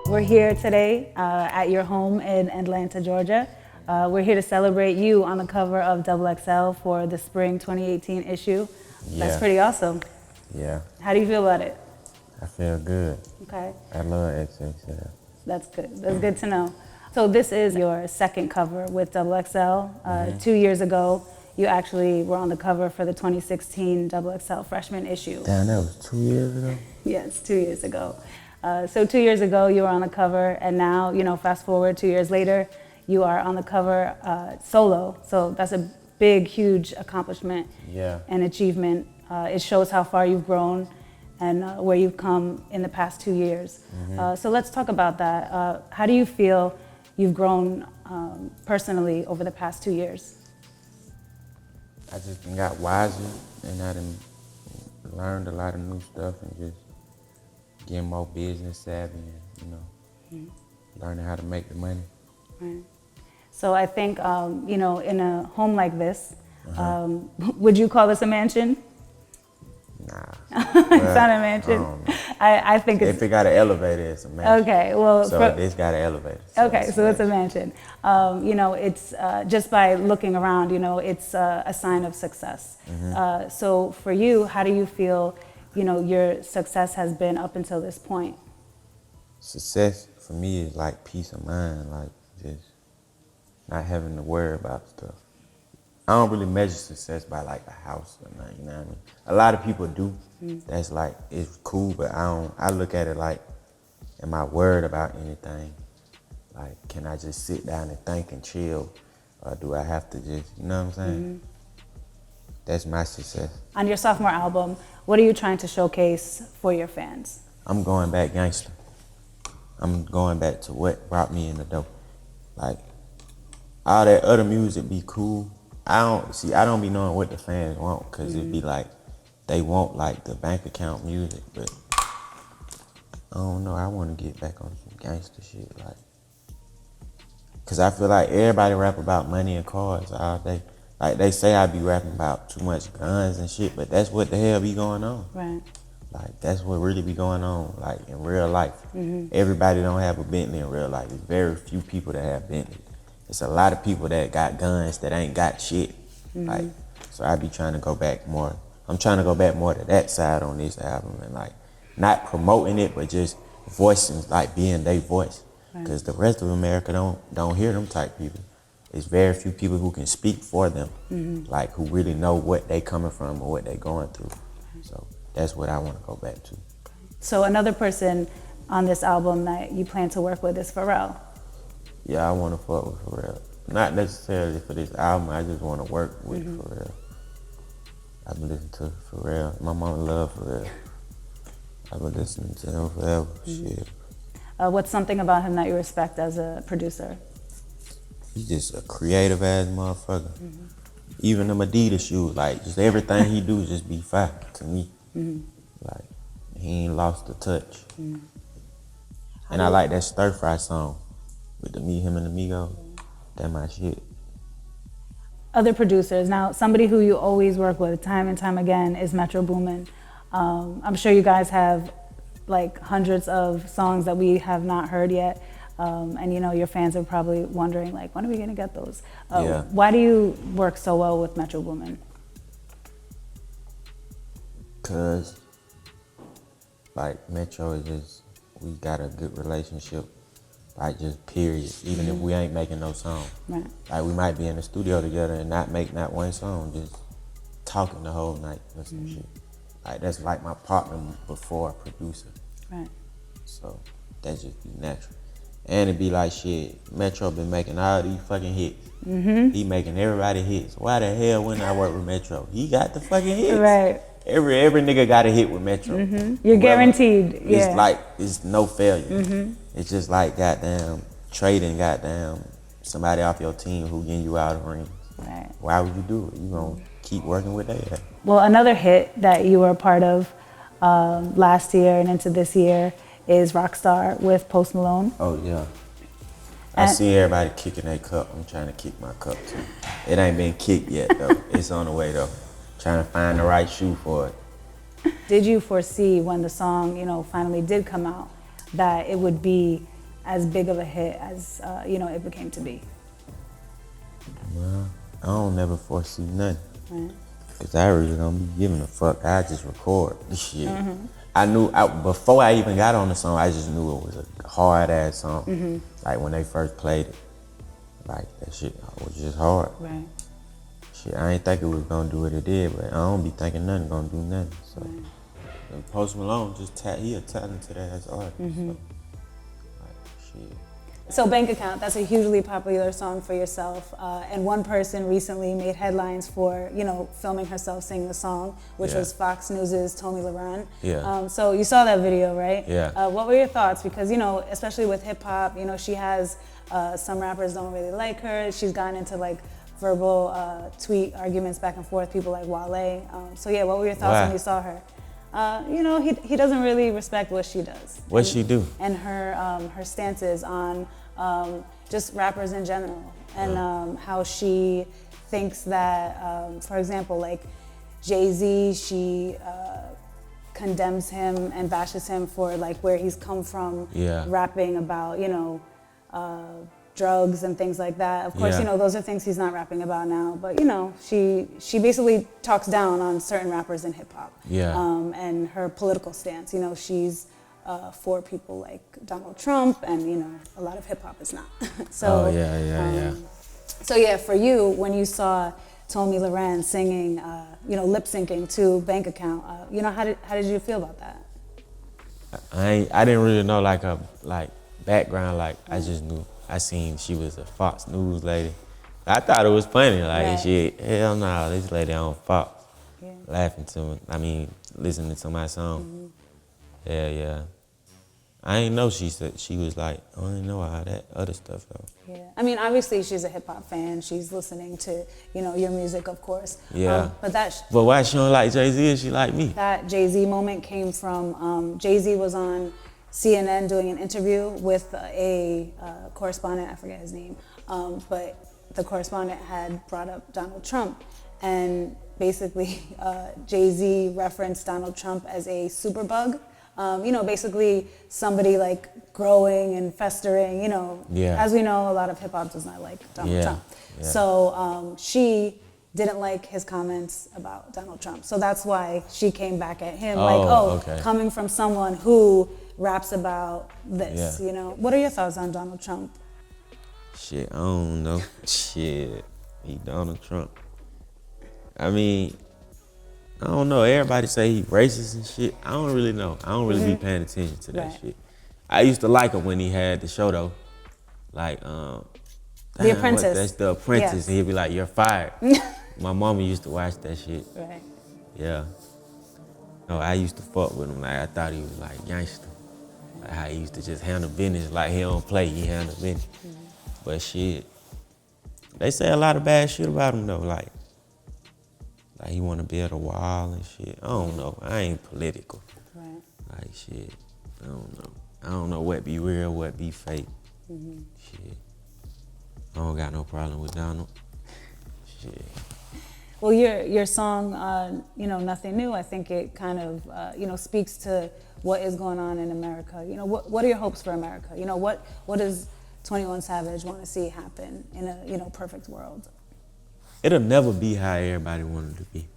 We're here today at your home in Atlanta, Georgia. We're here to celebrate you on the cover of XXL for the spring 2018 issue. Yeah. That's pretty awesome. Yeah. How do you feel about it? I feel good. Okay. I love XXL. That's good. That's good to know. So this is your second cover with XXL. 2 years ago, you actually were on the cover for the 2016 XXL freshman issue. Damn, that was 2 years ago? Yes, 2 years ago. So 2 years ago, you were on the cover, and now, fast forward 2 years later, you are on the cover solo. So that's a big, huge accomplishment and achievement. It shows how far you've grown and where you've come in the past 2 years. So let's talk about that. How do you feel you've grown personally over the past 2 years? I just got wiser, and I done learned a lot of new stuff, and just getting more business savvy, and learning how to make the money. Right. So I think in a home like this, would you call this a mansion? Nah. It's not a mansion. I think it's. If it got an elevator, it's a mansion. Okay, well. So it's got an elevator. So it's a mansion. It's just by looking around, it's a sign of success. So for you, how do you feel, your success has been up until this point? Success for me is like peace of mind, like just not having to worry about stuff. I don't really measure success by like a house or nothing, you know what I mean? A lot of people do. That's like, it's cool, but I look at it like, am I worried about anything? Like, can I just sit down and think and chill? Or do I have to just, you know what I'm saying? That's my success. On your sophomore album, what are you trying to showcase for your fans? I'm going back gangster. I'm going back to what brought me in the door. Like, all that other music be cool. I don't be knowing what the fans want, because it be like, they want like the bank account music, but I don't know, I want to get back on some gangster shit, like, because I feel like everybody rap about money and cars all day. Like, they say I be rapping about too much guns and shit, but that's what the hell be going on. Right. Like, that's what really be going on, like, in real life. Everybody don't have a Bentley in real life. There's very few people that have Bentley. It's a lot of people that got guns that ain't got shit. Like, so I be trying to go back more. I'm trying to go back more to that side on this album, and like, not promoting it, but just voicing, like being their voice. Because the rest of America don't hear them type people. It's very few people who can speak for them, like who really know what they coming from or what they going through. So that's what I want to go back to. So another person on this album that you plan to work with is Pharrell. Yeah, I want to fuck with Pharrell. Not necessarily for this album, I just want to work with Pharrell. I've been listening to Pharrell. My mom loves Pharrell. I've been listening to him forever. Shit. What's something about him that you respect as a producer? He's just a creative ass motherfucker. Even them Adidas shoes, like, just everything he do just be fire to me. Like, he ain't lost the touch. And I like that Stir Fry song with him and the Migos. That my shit. Other producers, now somebody who you always work with time and time again is Metro Boomin. I'm sure you guys have like hundreds of songs that we have not heard yet. And your fans are probably wondering, like, when are we gonna get those? Why do you work so well with Metro Boomin? Cause like Metro is just, we got a good relationship. Like, just period, even if we ain't making no song. Right. Like, we might be in the studio together and not make not one song, just talking the whole night or some shit. Like, that's like my partner before a producer. Right. So that just be natural. And it be like, shit, Metro been making all these fucking hits. He making everybody hits. Why the hell wouldn't I work with Metro? He got the fucking hits. Right. Every nigga got a hit with Metro. You're guaranteed. It's like, it's no failure. It's just like goddamn trading goddamn somebody off your team who getting you out of the ring. Right. Why would you do it? You gonna keep working with that? Well, another hit that you were a part of last year and into this year is Rockstar with Post Malone. Oh yeah. I see everybody kicking their cup. I'm trying to kick my cup too. It ain't been kicked yet though. It's on the way though. Trying to find the right shoe for it. Did you foresee when the song, finally did come out, that it would be, as big of a hit as it became to be? Well, I don't never foresee nothing. Right. Cause I really don't be giving a fuck. I just record the shit. I knew before I even got on the song, I just knew it was a hard ass song. Like when they first played it, like that shit was just hard. Right. Shit, I ain't think it was gonna do what it did, but I don't be thinking nothing gonna do nothing. So, and Post Malone he a talented ass artist. So, like, shit. So Bank Account, that's a hugely popular song for yourself. And one person recently made headlines for, filming herself singing the song, which was Fox News's Tomi Lahren. Yeah. So you saw that video, right? Yeah. What were your thoughts? Because, especially with hip hop, she has, some rappers don't really like her. She's gotten into like verbal tweet arguments back and forth, people like Wale. What were your thoughts when you saw her? He doesn't really respect what she does. What she do? And her stances on just rappers in general, and how she thinks that, for example, like Jay-Z, she condemns him and bashes him for like where he's come from, rapping about drugs and things like that. Of course, those are things he's not rapping about now. But she basically talks down on certain rappers in hip hop. And her political stance. She's for people like Donald Trump, and a lot of hip hop is not. So for you, when you saw Tomi Lahren singing, lip syncing to Bank Account, how did you feel about that? I didn't really know like a background. I just knew. I seen she was a Fox News lady. I thought it was funny. Shit, hell no, this lady on Fox, laughing to me. I mean, listening to my song. Yeah. I didn't know she said she was like. I didn't know all that other stuff though. Yeah, I mean, obviously she's a hip hop fan. She's listening to your music, of course. Yeah. But why she don't like Jay-Z and she like me? That Jay-Z moment came from Jay-Z was on CNN doing an interview with a correspondent, I forget his name, but the correspondent had brought up Donald Trump, and basically Jay-Z referenced Donald Trump as a superbug, basically somebody like growing and festering, as we know, a lot of hip hop does not like Donald Trump. Yeah. So she didn't like his comments about Donald Trump. So that's why she came back at him coming from someone who raps about this, What are your thoughts on Donald Trump? Shit, I don't know. Shit, he Donald Trump. I mean, I don't know. Everybody say he racist and shit. I don't really know. I don't really be paying attention to that shit. I used to like him when he had the show though. Like, The Apprentice. That's The Apprentice. Yes. And he'd be like, "You're fired." My mama used to watch that shit. Right. Yeah. No, I used to fuck with him. Like, I thought he was like gangster. Like how he used to just handle business. Like he don't play, he handle business. But shit, they say a lot of bad shit about him though. Like he want to build a wall and shit. I don't know. I ain't political. Right. Like shit, I don't know. I don't know what be real, what be fake. Shit, I don't got no problem with Donald. Shit. Well, your song, Nothing New, I think it kind of, speaks to what is going on in America. What are your hopes for America? What does 21 Savage want to see happen in a, perfect world? It'll never be how everybody wanted it to be.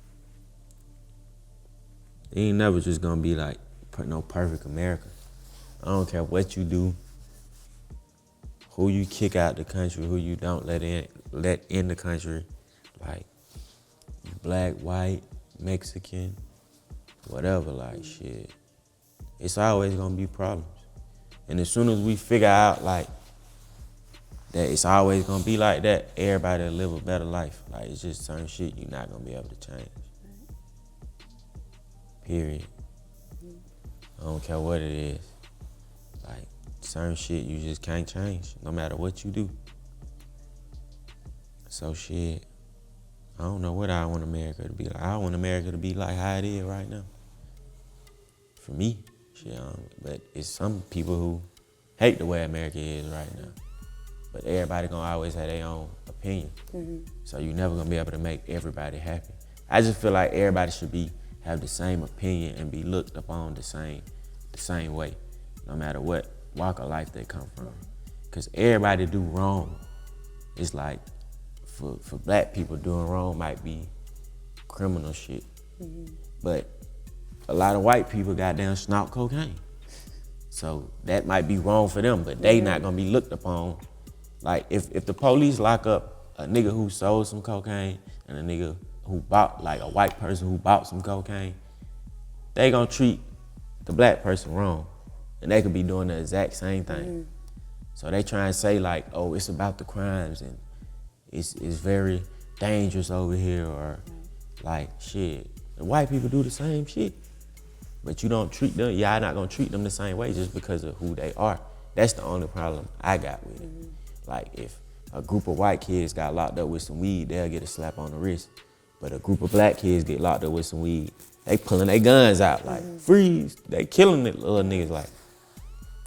It ain't never just gonna be like no perfect America. I don't care what you do, who you kick out the country, who you don't let in the country, like black, white, Mexican, whatever, like shit. It's always gonna be problems. And as soon as we figure out like that it's always gonna be like that, everybody will live a better life. Like it's just certain shit you're not gonna be able to change. Period. I don't care what it is. Like certain shit you just can't change, no matter what you do. So shit, I don't know what I want America to be like. I want America to be like how it is right now. For me, shit, but it's some people who hate the way America is right now. But everybody gonna always have their own opinion. So you're never gonna be able to make everybody happy. I just feel like everybody should have the same opinion and be looked upon the same way, no matter what walk of life they come from. Cause everybody do wrong. It's like, for black people, doing wrong might be criminal shit. But a lot of white people goddamn snort cocaine. So that might be wrong for them, but they not gonna be looked upon. Like if the police lock up a nigga who sold some cocaine and a nigga who bought, like a white person who bought some cocaine, they gonna treat the black person wrong. And they could be doing the exact same thing. So they try and say like, oh, it's about the crimes and it's very dangerous over here, or like, shit, the white people do the same shit. But you don't treat them, y'all not gonna treat them the same way just because of who they are. That's the only problem I got with it. Like, if a group of white kids got locked up with some weed, they'll get a slap on the wrist. But a group of black kids get locked up with some weed, they pulling their guns out like, freeze, they killing the little niggas. Like,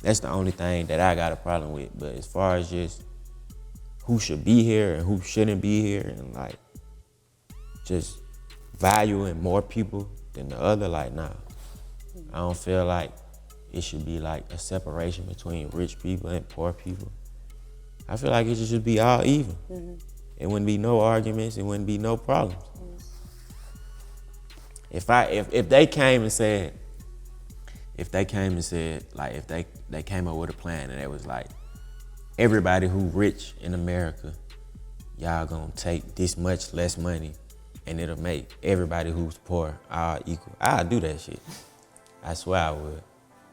that's the only thing that I got a problem with. But as far as just who should be here and who shouldn't be here, and like just valuing more people than the other, like, nah. I don't feel like it should be like a separation between rich people and poor people. I feel like it should be all even. It wouldn't be no arguments, it wouldn't be no problems. If they came and said, like, if they came up with a plan and it was like, everybody who rich in America, y'all gonna take this much less money and it'll make everybody who's poor all equal, I'll do that shit. I swear I would.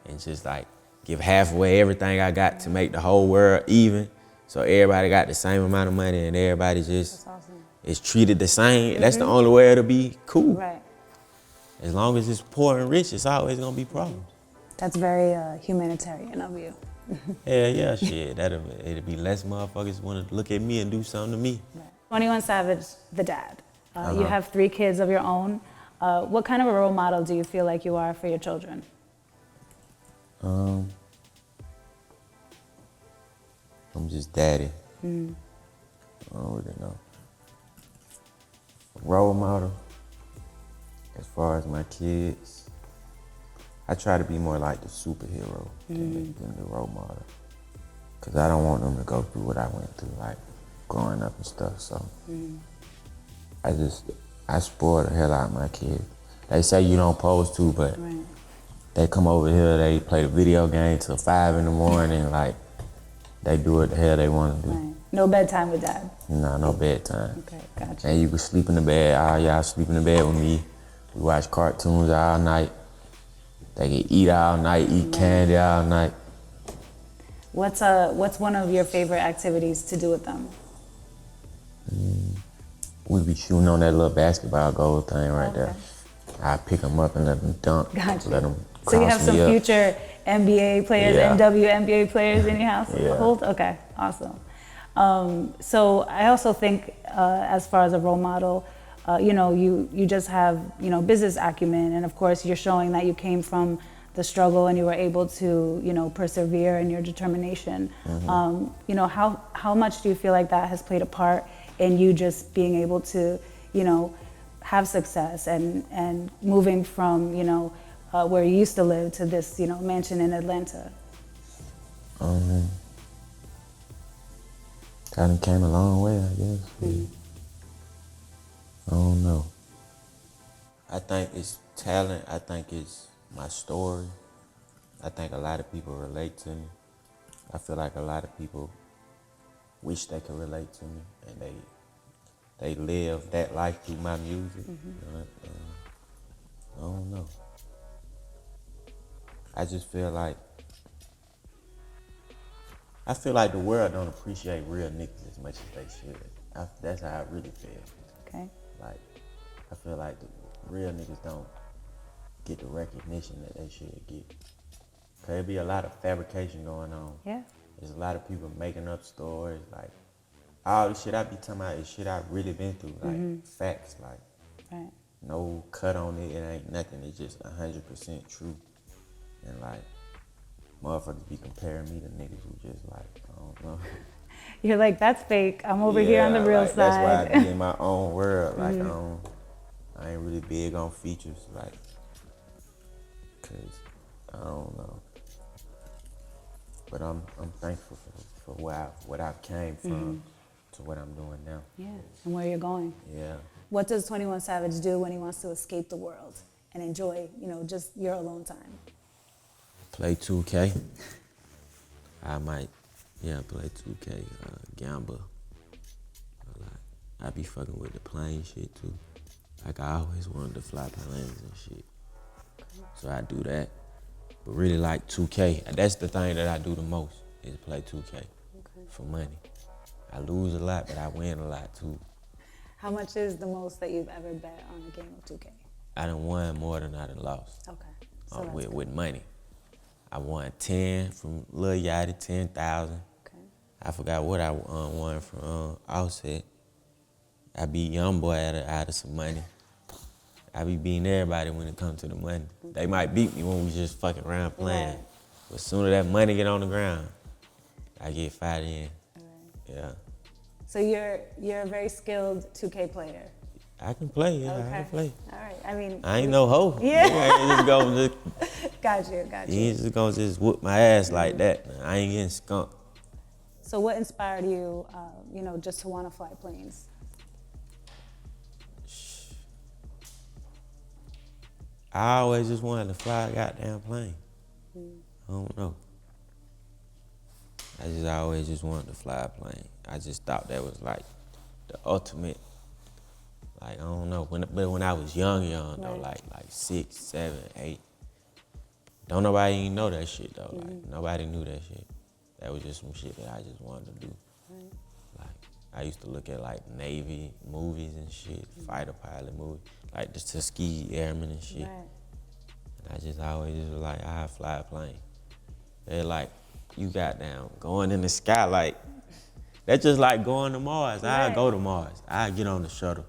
And just like give half away everything I got to make the whole world even, so everybody got the same amount of money and everybody just is treated the same. That's the only way it'll be cool. Right. As long as it's poor and rich, it's always gonna be problems. That's very humanitarian of you. Yeah, shit. It'll be less motherfuckers want to look at me and do something to me. Right. 21 Savage, the dad. You have 3 kids of your own. What kind of a role model do you feel like you are for your children? I'm just daddy. I don't really know. Role model, as far as my kids, I try to be more like the superhero than the role model. Cause I don't want them to go through what I went through, like growing up and stuff, so. I spoil the hell out of my kids. They say you don't supposed to, but they come over here, they play the video game till 5 in the morning, like, they do what the hell they want to do. Right. No bedtime with dad? No bedtime. Okay, gotcha. And you can sleep in the bed, all y'all sleep in the bed with me. We watch cartoons all night. They can eat all night, eat candy all night. What's one of your favorite activities to do with them? We be shooting on that little basketball goal thing right there. I pick them up and let them dunk. Gotcha. Let them So you have cross some me up. future NBA players, WNBA players in your household? Okay, awesome. So I also think as far as a role model, you just have, business acumen, and of course you're showing that you came from the struggle and you were able to, persevere in your determination. How much do you feel like that has played a part in you just being able to, have success and moving from, where you used to live to this, mansion in Atlanta? Kind of came a long way, I guess. I don't know. I think it's talent. I think it's my story. I think a lot of people relate to me. I feel like a lot of people wish they could relate to me, and they live that life through my music. I don't know. I just feel like the world don't appreciate real niggas as much as they should. That's how I really feel. Okay. Like, I feel like the real niggas don't get the recognition that they should get. Cause there be a lot of fabrication going on. Yeah. There's a lot of people making up stories, like, all the shit I be talking about is shit I've really been through, like, facts, like, no cut on it, it ain't nothing, it's just 100% true. And like, motherfuckers be comparing me to niggas who just like, I don't know. You're like, that's fake, I'm over here on the real side. That's why I be in my own world, like, I ain't really big on features, like, cause, I don't know. but I'm thankful for what I've came from to what I'm doing now. Yeah, and where you're going. Yeah. What does 21 Savage do when he wants to escape the world and enjoy, just your alone time? Play 2K. I might, play 2K, gamble a lot. I be fucking with the plane shit too. Like I always wanted to fly planes and shit. So I do that. But really like 2K. That's the thing that I do the most, is play 2K for money. I lose a lot, but I win a lot too. How much is the most that you've ever bet on a game of 2K? I done won more than I done lost. Okay. So with money. I won 10 from Lil Yachty, 10,000. Okay. I forgot what I won from Offset. I beat Youngboy out of some money. I be beating everybody when it comes to the money. They might beat me when we just fucking around playing. Right. But as soon as that money get on the ground, I get fired in. Right. Yeah. So you're a very skilled 2K player. I can play, yeah, Okay. I can play. All right. I mean, I ain't no hoe. Yeah. I ain't got you. you ain't just gonna just whoop my ass like that. I ain't getting skunked. So what inspired you, just to want to fly planes? I always just wanted to fly a goddamn plane. I don't know. I just always just wanted to fly a plane. I just thought that was like the ultimate. Like, I don't know. But when I was young though, Right. like 6, 7, 8, don't nobody even know that shit though. Like nobody knew that shit. That was just some shit that I just wanted to do. Right. Like I used to look at like Navy movies and shit, fighter pilot movies, like the Tuskegee Airmen and shit. Right. And I just always just was like, I fly a plane. They're like, you got down going in the sky, like that's just like going to Mars. I Right. go to Mars. I get on the shuttle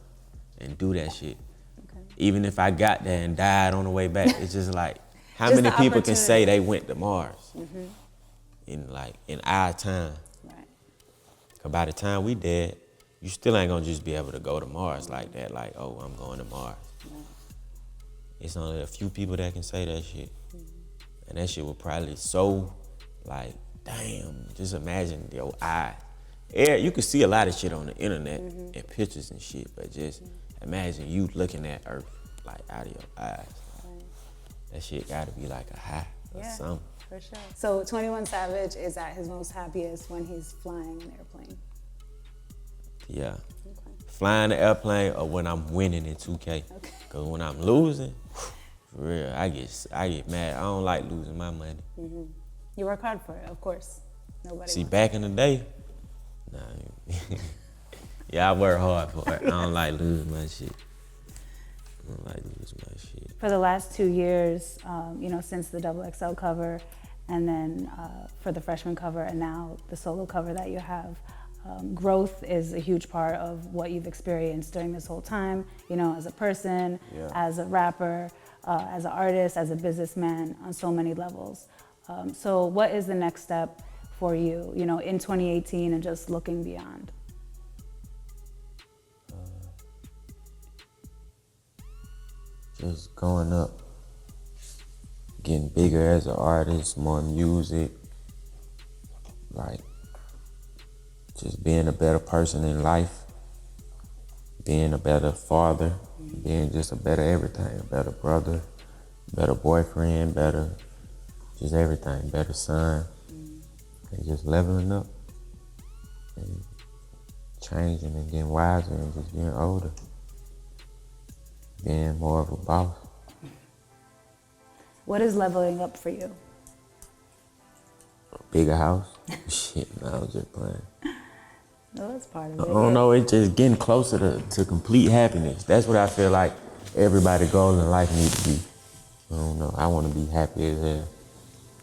and do that shit. Okay. Even if I got there and died on the way back, it's just like, how Just many the people can say opportunity. they went to Mars in our time? Right. Cause by the time we dead, you still ain't gonna just be able to go to Mars like that. Like, oh, I'm going to Mars. Right. It's only a few people that can say that shit, and that shit was probably so, like, damn. Just imagine your eyes. Yeah, you can see a lot of shit on the internet and pictures and shit, but just imagine you looking at Earth like out of your eyes. Right. That shit gotta be like a high or something. For sure. So 21 Savage is at his most happiest when he's flying an airplane. Yeah. Okay. Flying the airplane or when I'm winning in 2K. Okay. Cause when I'm losing, for real, I get mad. I don't like losing my money. You work hard for it, of course. Nobody See, wants back in the day, nah, yeah, I work hard for it. I don't like losing my shit. I don't like losing my shit. For the last 2 years, since the XXL cover, and then for the freshman cover, and now the solo cover that you have, growth is a huge part of what you've experienced during this whole time, as a person, as a rapper, as an artist, as a businessman, on so many levels. So what is the next step for you, in 2018 and just looking beyond? Just going up, getting bigger as an artist, more music, like just being a better person in life, being a better father, being just a better everything, a better brother, better boyfriend, better just everything, better son, and just leveling up and changing and getting wiser and just getting older. Being more of a boss. What is leveling up for you? A bigger house. Shit, no, I was just playing. No, that's part of I it. don't know, it's just getting closer to complete happiness. That's what I feel like everybody's goal in life needs to be. I don't know, I want to be happy as hell.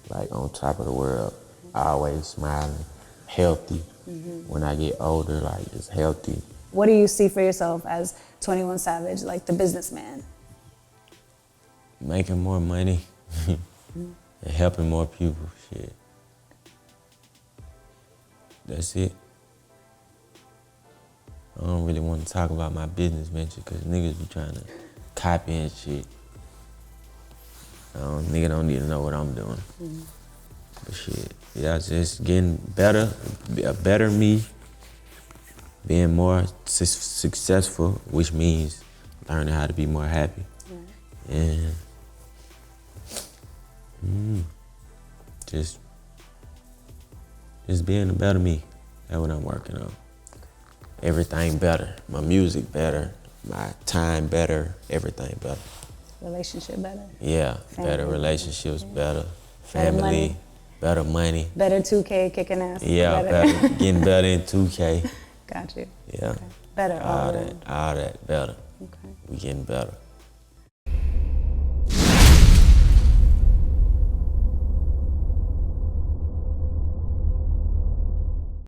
Like on top of the world, always smiling, healthy. When I get older, like just healthy. What do you see for yourself as 21 Savage, like the businessman? Making more money and helping more people, shit. That's it. I don't really want to talk about my business venture because niggas be trying to copy and shit. Nigga don't need to know what I'm doing. But shit, yeah, just getting better, a better me, being more successful, which means learning how to be more happy. And just being a better me. That's what I'm working on. Everything better. My music better. My time better. Everything better. Relationship better. Yeah, Family. better relationships, better Better family, money. better money. Better 2K kicking ass. Yeah, better. Getting better in 2K. Got you. Yeah. Okay. Better all around. All that better. Okay. We getting better.